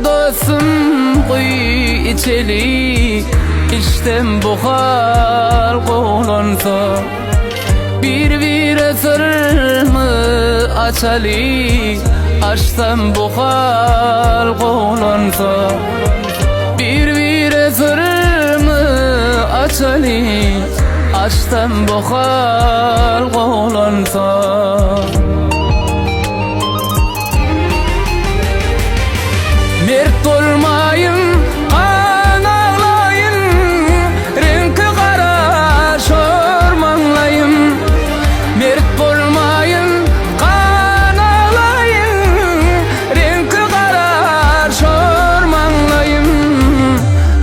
dostum kuy içeli, içten buhar koğlansa. Bir sırrımı açali, açtan buhar koğlansa. Bir sırrımı açali, açtan buhar koğlansa. Mert olmayın, kan ağlayın, renkli kara şormanlayın. Mert olmayın, kan ağlayın, renkli kara şormanlayın.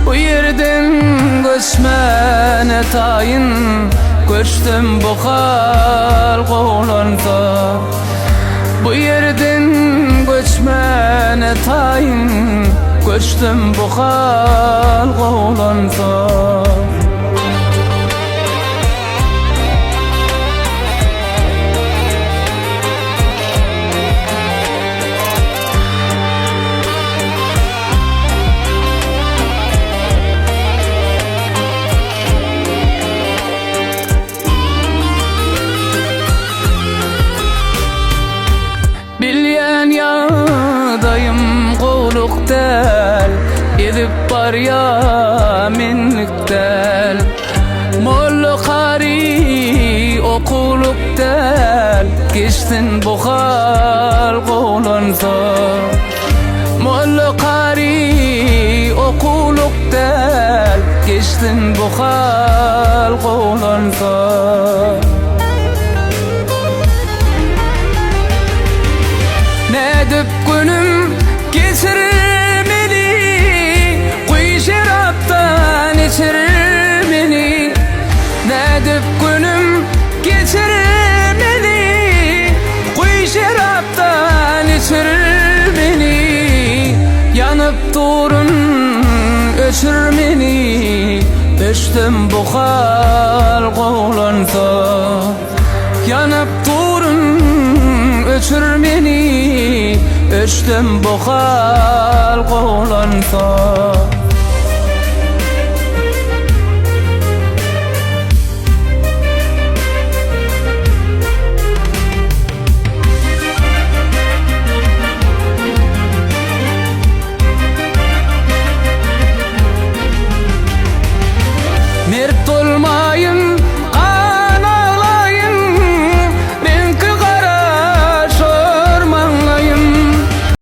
Bu yerden göçmen etayın, göçtüm buhar koğlansa. Bu yerden göçmen etayın, göçtüm buhar koğlansa. Bilyen yağdayım kovluk del, edip bar ya minlik del. Mollu kari okuluk del, geçtin buhar koğlansa. Mollu kari okuluk del, geçtin buhar koğlansa. Nedip günüm geçirmeli, kuy şaraptan içirmeli. Nedip günüm geçirmeli, kuy şaraptan içirmeli. Yanıp durun öçürmeli, öçtüm buhar koğlansa. Yanıp durun öçürmeni, öçtüm buhar koğlansa.